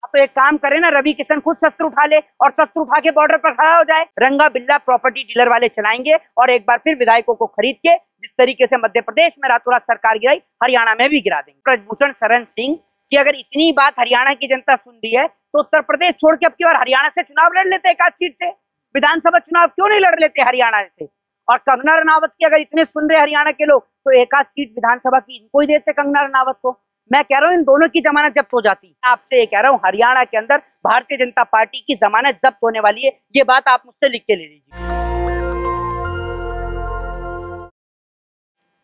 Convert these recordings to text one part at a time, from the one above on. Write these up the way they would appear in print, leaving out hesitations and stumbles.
तो एक काम करे ना, रवि किशन खुद शस्त्र उठा ले और शस्त्र उठा के बॉर्डर पर खड़ा हो जाए। रंगा बिल्ला प्रॉपर्टी डीलर वाले चलाएंगे और एक बार फिर विधायकों को खरीद के जिस तरीके से मध्य प्रदेश में रातों रात सरकार गिराई, हरियाणा में भी गिरा देंगे। ब्रजभूषण शरण सिंह की अगर इतनी बात हरियाणा की जनता सुन रही है तो उत्तर प्रदेश छोड़ के अब की बार हरियाणा से चुनाव लड़ लेते, एक आध सीट से विधानसभा चुनाव क्यों नहीं लड़ लेते हरियाणा से। और कंगना रनावत की अगर इतने सुन रहे हरियाणा के लोग तो एक आध सीट विधानसभा की इनको ही देते कंगना रनावत को। मैं कह रहा हूँ इन दोनों की जमानत जब्त हो जाती। आपसे ये कह रहा हूँ हरियाणा के अंदर भारतीय जनता पार्टी की जमानत जब्त होने वाली है, ये बात आप मुझसे लिख के ले लीजिए।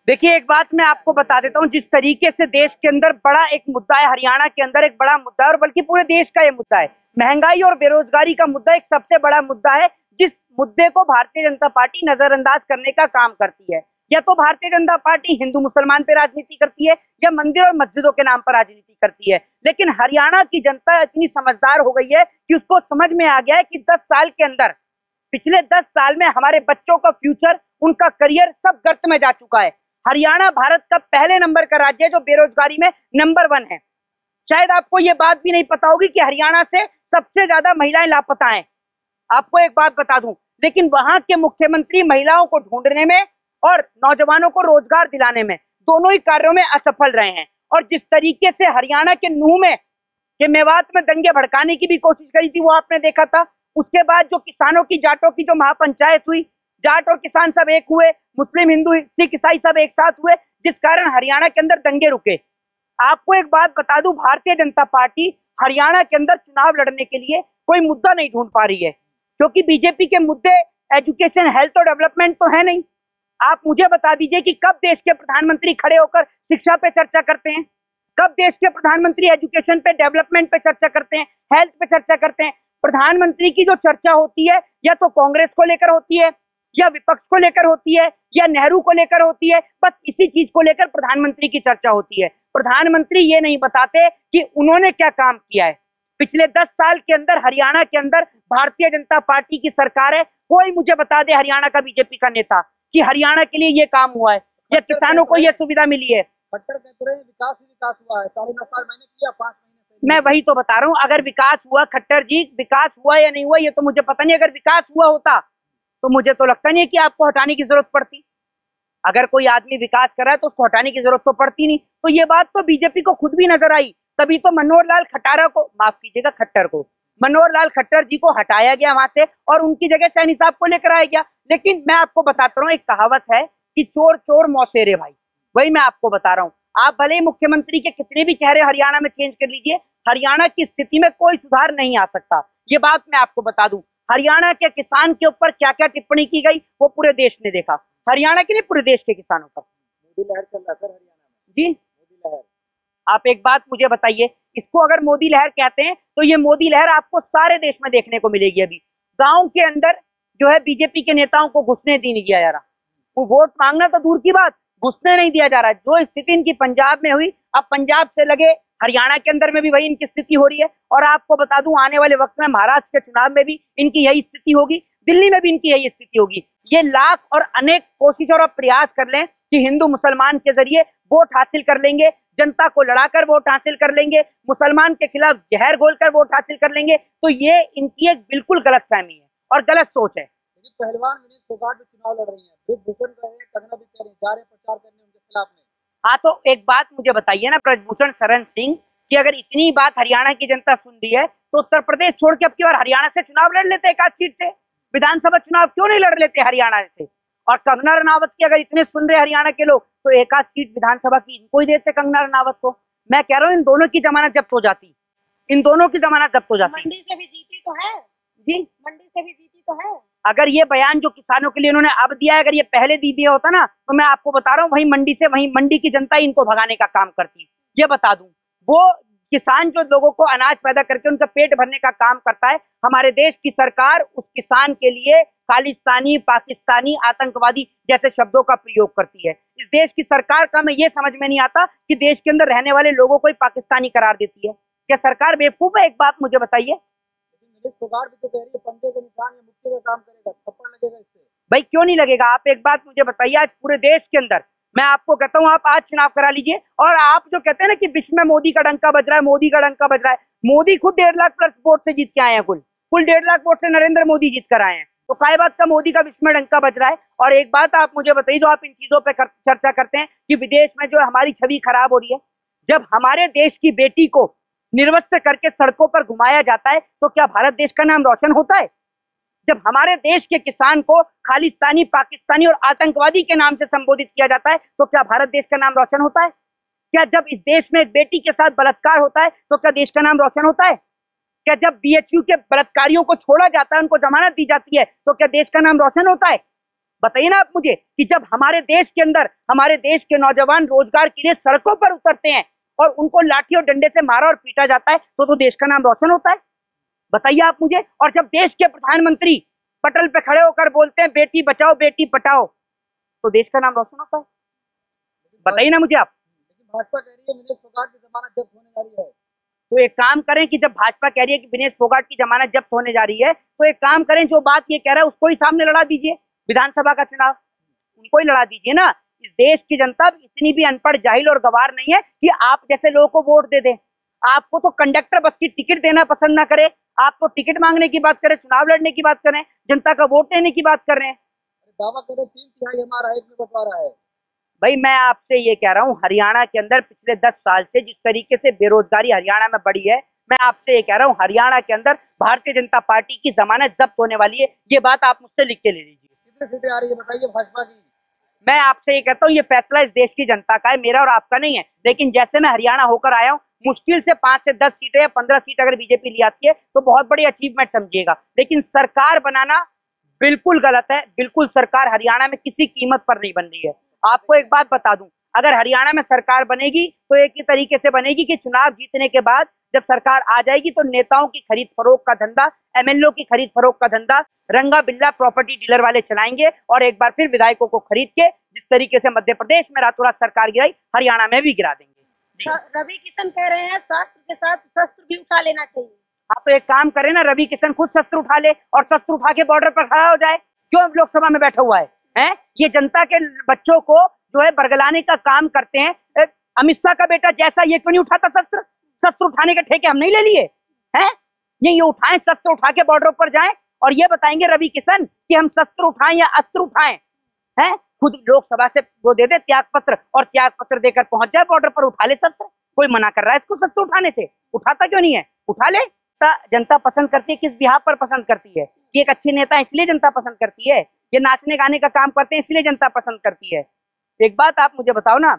देखिए एक बात मैं आपको बता देता हूँ, जिस तरीके से देश के अंदर बड़ा एक मुद्दा है, हरियाणा के अंदर एक बड़ा मुद्दा है और बल्कि पूरे देश का ये मुद्दा है, महंगाई और बेरोजगारी का मुद्दा एक सबसे बड़ा मुद्दा है, जिस मुद्दे को भारतीय जनता पार्टी नजरअंदाज करने का काम करती है। या तो भारतीय जनता पार्टी हिंदू मुसलमान पे राजनीति करती है या मंदिर और मस्जिदों के नाम पर राजनीति करती है। लेकिन हरियाणा की जनता इतनी समझदार हो गई है कि उसको समझ में आ गया है कि 10 साल के अंदर, पिछले 10 साल में हमारे बच्चों का फ्यूचर, उनका करियर सब गर्त में जा चुका है। हरियाणा भारत का पहले नंबर का राज्य है जो बेरोजगारी में नंबर 1 है। शायद आपको ये बात भी नहीं पता होगी कि हरियाणा से सबसे ज्यादा महिलाएं लापता हैं। आपको एक बात बता दूं, लेकिन वहां के मुख्यमंत्री महिलाओं को ढूंढने में और नौजवानों को रोजगार दिलाने में दोनों ही कार्यों में असफल रहे हैं। और जिस तरीके से हरियाणा के नूह में के मेवात में दंगे भड़काने की भी कोशिश करी थी वो आपने देखा था। उसके बाद जो किसानों की, जाटों की जो महापंचायत हुई, जाट और किसान सब एक हुए, मुस्लिम हिंदू सिख ईसाई सब एक साथ हुए, जिस कारण हरियाणा के अंदर दंगे रुके। आपको एक बात बता दूं, भारतीय जनता पार्टी हरियाणा के अंदर चुनाव लड़ने के लिए कोई मुद्दा नहीं ढूंढ पा रही है, क्योंकि बीजेपी के मुद्दे एजुकेशन, हेल्थ और डेवलपमेंट तो है नहीं। आप मुझे बता दीजिए कि कब देश के प्रधानमंत्री खड़े होकर शिक्षा पे चर्चा करते हैं, कब देश के प्रधानमंत्री एजुकेशन पे, डेवलपमेंट पे चर्चा करते हैं, हेल्थ पे चर्चा करते हैं। प्रधानमंत्री की जो चर्चा होती है या तो कांग्रेस को लेकर होती है या विपक्ष को लेकर होती है या नेहरू को लेकर होती है, बस इसी चीज को लेकर प्रधानमंत्री की चर्चा होती है। प्रधानमंत्री ये नहीं बताते कि उन्होंने क्या काम किया है। पिछले 10 साल के अंदर हरियाणा के अंदर भारतीय जनता पार्टी की सरकार है, कोई मुझे बता दे हरियाणा का बीजेपी का नेता कि हरियाणा के लिए ये काम हुआ है या किसानों को ये सुविधा मिली है। खट्टर कहते रहे विकास ही विकास हुआ है, 9.5 साल मैंने किया, 5 महीने से। मैं वही तो बता रहा हूँ, अगर विकास हुआ, खट्टर जी विकास हुआ या नहीं हुआ ये तो मुझे पता नहीं। अगर विकास हुआ होता तो मुझे तो लगता नहीं है कि आपको हटाने की जरूरत पड़ती। अगर कोई आदमी विकास कर रहा है तो उसको हटाने की जरूरत तो पड़ती नहीं। तो ये बात तो बीजेपी को खुद भी नजर आई, तभी तो मनोहर लाल खट्टारा को, माफ कीजिएगा खट्टर को, मनोहर लाल खट्टर जी को हटाया गया वहां से और उनकी जगह सैनी साहब को लेकर आया गया। लेकिन मैं आपको बताता रहा हूँ, एक कहावत है कि चोर चोर मौसेरे भाई, वही मैं आपको बता रहा हूँ। आप भले ही मुख्यमंत्री के कितने भी चेहरे हरियाणा में चेंज कर लीजिए, हरियाणा की स्थिति में कोई सुधार नहीं आ सकता। ये बात मैं आपको बता दूं, हरियाणा के किसान के ऊपर क्या क्या टिप्पणी की गई वो पूरे देश ने देखा, हरियाणा के नहीं पूरे देश के किसानों पर। मोदी लहर चल रहा है सर हरियाणा में। जी मोदी लहर, आप एक बात मुझे बताइए, इसको अगर मोदी लहर कहते हैं तो ये मोदी लहर आपको सारे देश में देखने को मिलेगी। अभी गांव के अंदर जो है बीजेपी के नेताओं को घुसने नहीं दिया जा रहा, वो वोट मांगना तो दूर की बात, घुसने नहीं दिया जा रहा। जो स्थिति इनकी पंजाब में हुई, अब पंजाब से लगे हरियाणा के अंदर में भी वही इनकी स्थिति हो रही है। और आपको बता दूं आने वाले वक्त में महाराष्ट्र के चुनाव में भी इनकी यही स्थिति होगी, दिल्ली में भी इनकी यही स्थिति होगी। ये लाख और अनेक कोशिश और प्रयास कर लें कि हिंदू मुसलमान के जरिए वोट हासिल कर लेंगे, जनता को लड़ाकर वोट हासिल कर लेंगे, मुसलमान के खिलाफ जहर घोलकर वोट हासिल कर लेंगे, तो ये इनकी एक बिल्कुल गलत फहमी है और गलत सोच है। पहलवान विनेश फोगाट भी चुनाव लड़ रही है, ब्रजभूषण कह रहे हैं, कंगना भी कह रही है, जा रहे हैं प्रचार करने उनके खिलाफ में। हाँ तो एक बात मुझे बताइए ना, ब्रजभूषण शरण सिंह की अगर इतनी बात हरियाणा की जनता सुन रही है तो उत्तर प्रदेश छोड़ के अब की बार हरियाणा से चुनाव लड़ लेते, एक आध सीट से विधानसभा चुनाव क्यों नहीं लड़ लेते हरियाणा से। और कंगना रनावत की अगर इतने सुन रहे हरियाणा के लोग तो एक आध सीट विधानसभा की इनको ही देते कंगना रनावत को। मैं कह रहा हूँ इन दोनों की जमानत जब्त हो जाती, इन दोनों की जमानत जब्त हो जाती। मंडी से भी जीती तो है जी, मंडी से भी जीती तो है। अगर ये बयान जो किसानों के लिए इन्होंने अब दिया है, अगर ये पहले दी दिया होता ना तो मैं आपको बता रहा हूँ वही मंडी से, वही मंडी की जनता इनको भगाने का काम करती। ये बता दूं, वो किसान जो लोगों को अनाज पैदा करके उनका पेट भरने का काम करता है, हमारे देश की सरकार उस किसान के लिए खालिस्तानी, पाकिस्तानी, आतंकवादी जैसे शब्दों का प्रयोग करती है। इस देश की सरकार का मैं ये समझ में नहीं आता कि देश के अंदर रहने वाले लोगों को ही पाकिस्तानी करार देती है। क्या सरकार बेवकूफ है? एक बात मुझे बताइए। फोगाट भी तो कह रही है पंजे के निशान या मुक्ति का काम करेगा, थप्पड़ लगेगा इससे। भाई क्यों नहीं लगेगा? आप एक बात मुझे बताइए, आज पूरे देश के अंदर मैं आपको कहता हूँ आप आज चुनाव करा लीजिए और आप जो कहते हैं ना कि विश्व में मोदी का डंका बज रहा है, मोदी का डंका बज रहा है, मोदी खुद 1.5 लाख प्लस वोट से जीत के आए हैं। कुल 1.5 लाख वोट से नरेंद्र मोदी जीत कर आए हैं। तो काय बात का मोदी का विस्मय डंका बज रहा है। और एक बात आप मुझे बताइए, जो आप इन चीजों पे चर्चा करते हैं कि विदेश में जो हमारी छवि खराब हो रही है, जब हमारे देश की बेटी को निर्वस्त्र करके सड़कों पर घुमाया जाता है तो क्या भारत देश का नाम रोशन होता है? जब हमारे देश के किसान को खालिस्तानी, पाकिस्तानी और आतंकवादी के नाम से संबोधित किया जाता है तो क्या भारत देश का नाम रोशन होता है? क्या जब इस देश में एक बेटी के साथ बलात्कार होता है तो क्या देश का नाम रोशन होता है? क्या जब बीएचयू के बलात्कारियों को छोड़ा जाता है, उनको जमानत दी जाती है, तो क्या देश का नाम रोशन होता है? बताइए ना आप मुझे कि जब हमारे देश के अंदर हमारे देश के नौजवान रोजगार के लिए सड़कों पर उतरते हैं और उनको लाठी और डंडे से मारा और पीटा जाता है तो देश का नाम रोशन होता है? बताइए आप मुझे। और जब देश के प्रधानमंत्री पटल पे खड़े होकर बोलते हैं बेटी बचाओ बेटी पटाओ, तो देश का नाम रोशन होता है? बताइए ना मुझे आप। भाजपा कह रही है विनेश फोगाट की जमानत जब्त होने जा रही है। तो एक काम करें कि जब भाजपा कह रही है कि विनेश फोगाट की जमानत जब्त होने जा रही है, तो एक काम करें, जो बात ये कह रहा है उसको ही सामने लड़ा दीजिए। विधानसभा का चुनाव उनको ही लड़ा दीजिए ना। इस देश की जनता इतनी भी अनपढ़, जाहिल और गवार नहीं है कि आप जैसे लोगों को वोट दे दे। आपको तो कंडक्टर बस की टिकट देना पसंद ना करे, आपको टिकट मांगने की बात करें, चुनाव लड़ने की बात करें, जनता का वोट लेने की बात कर रहे हैं। दावा करें 3/3 हमारा 1 में बंटवारा है। भाई मैं आपसे ये कह रहा हूँ, हरियाणा के अंदर पिछले 10 साल से जिस तरीके से बेरोजगारी हरियाणा में बढ़ी है, मैं आपसे ये कह रहा हूँ हरियाणा के अंदर भारतीय जनता पार्टी की जमानत जब्त होने वाली है। ये बात आप मुझसे लिख के ले लीजिए। कितनी सीटें आ रही है बताइए भाजपा की? मैं आपसे ये कहता हूँ, ये फैसला इस देश की जनता का है, मेरा और आपका नहीं है। लेकिन जैसे मैं हरियाणा होकर आया हूँ, मुश्किल से 5 से 10 सीटें या 15 सीट अगर बीजेपी ले आती है तो बहुत बड़ी अचीवमेंट समझिएगा। लेकिन सरकार बनाना बिल्कुल गलत है। बिल्कुल सरकार हरियाणा में किसी कीमत पर नहीं बन रही है। आपको एक बात बता दूं, अगर हरियाणा में सरकार बनेगी तो एक ही तरीके से बनेगी कि चुनाव जीतने के बाद जब सरकार आ जाएगी तो नेताओं की खरीद फरोख्त का धंधा, एमएलए की खरीद फरोख्त का धंधा रंगा बिल्ला प्रॉपर्टी डीलर वाले चलाएंगे और एक बार फिर विधायकों को खरीद के जिस तरीके से मध्य प्रदेश में रातों रात सरकार गिराई, हरियाणा में भी गिरा देंगे। रवि किशन कह रहे हैं शास्त्र के साथ शस्त्र भी उठा लेना चाहिए। हाँ तो एक काम करे ना, रवि किशन खुद शस्त्र उठा ले और शस्त्र उठा के बॉर्डर पर खड़ा हो जाए। क्यों लोकसभा में बैठा हुआ है? ये जनता के बच्चों को जो है बरगलाने का काम करते हैं। अमित शाह का बेटा जैसा ये क्यों नहीं उठाता शस्त्र? शस्त्र उठाने के ठेके हम नहीं ले लिए हैं? ये उठाएं, शस्त्र उठा के बॉर्डर पर जाएं और ये बताएंगे रवि किशन कि हम शस्त्र उठाएं या अस्त्र उठाएं। हैं खुद लोकसभा से वो दे दे त्याग पत्र और त्याग पत्र देकर पहुंच जाए बॉर्डर पर, उठा ले शस्त्र। कोई मना कर रहा है इसको शस्त्र उठाने से? उठाता क्यों नहीं है? उठा ले। जनता पसंद करती है, किस बिहार पर पसंद करती है? कि एक अच्छे नेता इसलिए जनता पसंद करती है, ये नाचने गाने का काम करते हैं इसलिए जनता पसंद करती है। एक बात आप मुझे बताओ ना,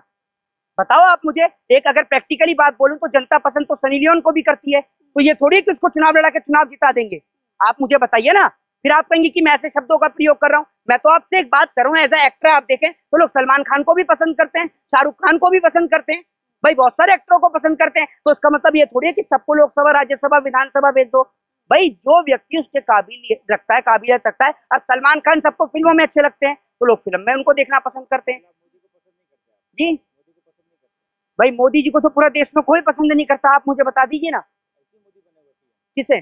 बताओ आप मुझे, एक अगर प्रैक्टिकली बात बोलूं तो जनता पसंद तो सनी लियोन को भी करती है। तो ये थोड़ी कि उसको चुनाव लड़ा के चुनाव जिता देंगे। आप मुझे बताइए ना, फिर आप कहेंगे कि मैं ऐसे शब्दों का प्रयोग कर रहा हूं। मैं तो आपसे एक बात कर रहा हूं, एज ए एक्टर आप देखें तो लोग सलमान खान को भी पसंद करते हैं, शाहरुख खान को भी पसंद करते हैं, भाई बहुत सारे एक्टरों को पसंद करते हैं। तो इसका मतलब ये थोड़ी है कि सबको लोकसभा, राज्यसभा, विधानसभा भेज दो। भाई जो व्यक्ति उसके काबिलियत रखता है, काबिलियत रखता है। अब सलमान खान सबको फिल्मों में अच्छे लगते हैं तो लोग फिल्म में उनको देखना पसंद करते हैं। जी भाई मोदी जी को तो पूरा देश में कोई पसंद नहीं करता। आप मुझे बता दीजिए ना किसे?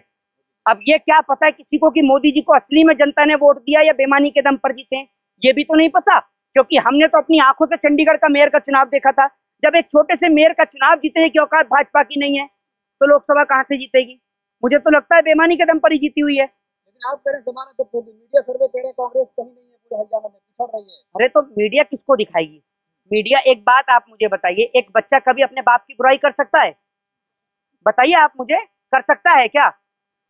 अब ये क्या पता है किसी को कि मोदी जी को असली में जनता ने वोट दिया या बेईमानी के दम पर जीते हैं? ये भी तो नहीं पता, क्योंकि हमने तो अपनी आंखों से चंडीगढ़ का मेयर का चुनाव देखा था। जब एक छोटे से मेयर का चुनाव जीतने की औकात भाजपा की नहीं है तो लोकसभा कहां से जीतेगी? मुझे तो लगता है बेईमानी के दम पर ही जीती हुई है। लेकिन आप कह रहे हैं जमानत जब्त होगी, मीडिया सर्वे कह रहे हैं कांग्रेस कहीं नहीं है पूरे हरियाणा में, पिछड़ रही है। अरे तो मीडिया किसको दिखाएगी? मीडिया, एक बात आप मुझे बताइए, एक बच्चा कभी अपने बाप की बुराई कर सकता है? बताइए आप मुझे, कर सकता है क्या?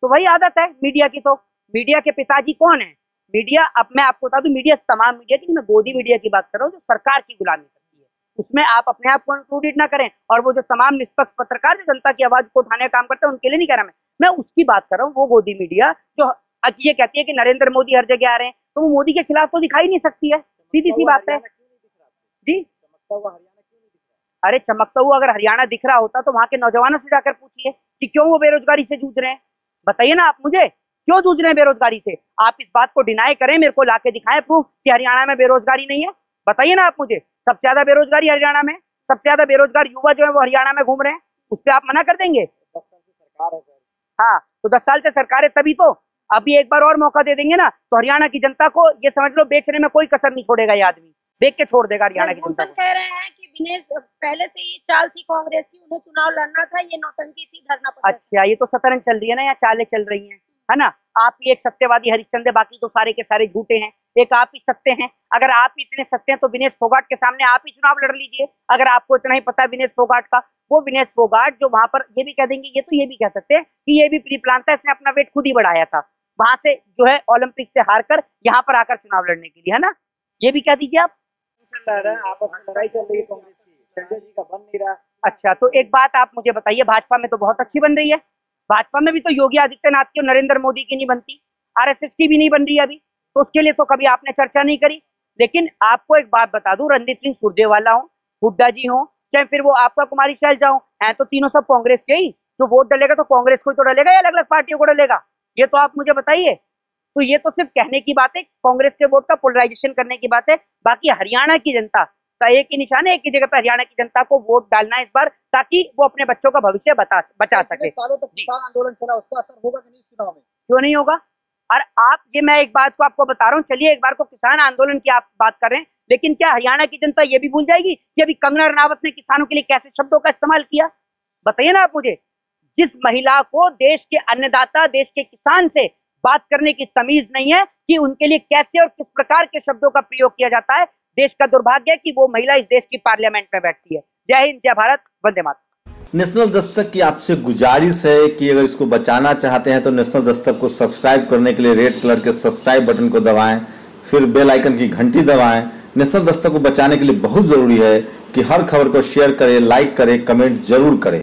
तो वही आदत है मीडिया की। तो मीडिया के पिताजी कौन है? मीडिया, अब मैं आपको बता दूं, मीडिया तमाम मीडिया की, मैं गोदी मीडिया की बात कर रहा हूँ जो सरकार की गुलामी करती है। उसमें आप अपने आप को इंक्लूडेड ना करें। और वो जो तमाम निष्पक्ष पत्रकार जो जनता की आवाज को उठाने का काम करते हैं उनके लिए नहीं कह रहा मैं उसकी बात कर रहा हूँ। वो गोदी मीडिया जो ये कहती है कि नरेंद्र मोदी हर जगह आ रहे हैं, तो वो मोदी के खिलाफ तो दिखाई नहीं सकती है। सीधी सी बात है जी। अरे चमकता हुआ अगर हरियाणा दिख रहा होता तो वहां के नौजवानों से जाकर पूछिए कि क्यों वो बेरोजगारी से जूझ रहे हैं। बताइए ना आप मुझे, क्यों जूझ रहे हैं बेरोजगारी से? आप इस बात को डिनाई करें, मेरे को लाके दिखाएं प्रूफ कि हरियाणा में बेरोजगारी नहीं है। बताइए ना आप मुझे, सबसे ज्यादा बेरोजगारी हरियाणा में, सबसे ज्यादा बेरोजगार युवा जो है वो हरियाणा में घूम रहे हैं, उस पर आप मना कर देंगे? 10 साल से सरकार है सर। हाँ तो 10 साल से सरकार है, तभी तो अभी एक बार और मौका दे देंगे ना तो हरियाणा की जनता को ये समझ लो बेचने में कोई कसर नहीं छोड़ेगा ये आदमी। देख के छोड़ देगा हरियाणा की जनता भूषण कह रहे हैं कि दिनेश पहले से ये चाल थी कांग्रेस की, उन्हें चुनाव लड़ना था, ये नौटंकी थी धरना प्रदर्शन। अच्छा, ये तो शतरंज चल रही है ना, या चालें चल रही हैं, है ना। आप ही एक सत्यवादी हरिश्चंद्र, बाकी तो सारे के सारे झूठे हैं। एक आप ही सत्य हैं। अगर आप ही इतने सत्य हैं तो विनेश फोगाट के सामने आप ही चुनाव लड़ लीजिए। अगर आपको इतना ही पता है विनेश फोगाट का, वो विनेश फोगाट जो वहां पर, ये भी कह देंगे, ये तो ये भी कह सकते हैं कि ये भी प्री प्लान था, इसने अपना वेट खुद ही बढ़ाया था वहां से, जो है ओलंपिक से हारकर यहाँ पर आकर चुनाव लड़ने के लिए, है ना। ये भी कह दीजिए आप। चल रहा है, आपस में लड़ाई चल रही है कांग्रेस की, संजय जी का बन नहीं रहा। अच्छा, तो एक बात आप मुझे बताइए, भाजपा में तो बहुत अच्छी बन रही है। भाजपा में भी तो योगी आदित्यनाथ की और नरेंद्र मोदी की नहीं बनती, आरएसएस की भी नहीं बन रही अभी, तो उसके लिए तो कभी आपने चर्चा नहीं करी। लेकिन आपको एक बात बता दूं, रणदीप सिंह सुरजेवाला हो, हुड्डा जी हो, चाहे फिर वो आपका कुमारी शैलजा हो, हैं तो तीनों सब कांग्रेस के ही। जो वोट डलेगा तो कांग्रेस को ही तो डलेगा या अलग अलग पार्टियों को डलेगा, ये तो आप मुझे बताइए। तो ये तो सिर्फ कहने की बात है, कांग्रेस के वोट का पोलराइजेशन करने की बात है। बाकी हरियाणा की जनता का एक ही निशान है, एक ही जगह पर हरियाणा की जनता को वोट डालना है इस बार, ताकि वो अपने बच्चों का भविष्य बचा सके। सालों तक किसान आंदोलन चला, उसका असर होगा कि नहीं चुनाव में? क्यों नहीं होगा। और आप, ये मैं एक बात को आपको बता रहा हूँ, चलिए एक बार को किसान आंदोलन की आप बात कर रहे हैं, लेकिन क्या हरियाणा की जनता ये भी भूल जाएगी कि अभी कंगना रनावत ने किसानों के लिए कैसे शब्दों का इस्तेमाल किया? बताइए ना आप मुझे। जिस महिला को देश के अन्नदाता, देश के किसान से बात करने की तमीज नहीं है कि उनके लिए कैसे और किस प्रकार के शब्दों का प्रयोग किया जाता है। देश का दुर्भाग्य है कि वो महिला इस देश की पार्लियामेंट में बैठती है। जय हिंद, जय भारत, वंदे मातरम। नेशनल दस्तक की आपसे गुजारिश है कि अगर इसको बचाना चाहते हैं तो नेशनल दस्तक को सब्सक्राइब करने के लिए रेड कलर के सब्सक्राइब बटन को दबाएं, फिर बेल आइकन की घंटी दबाएं। नेशनल दस्तक को बचाने के लिए बहुत जरूरी है कि हर खबर को शेयर करें, लाइक करें, कमेंट जरूर करें।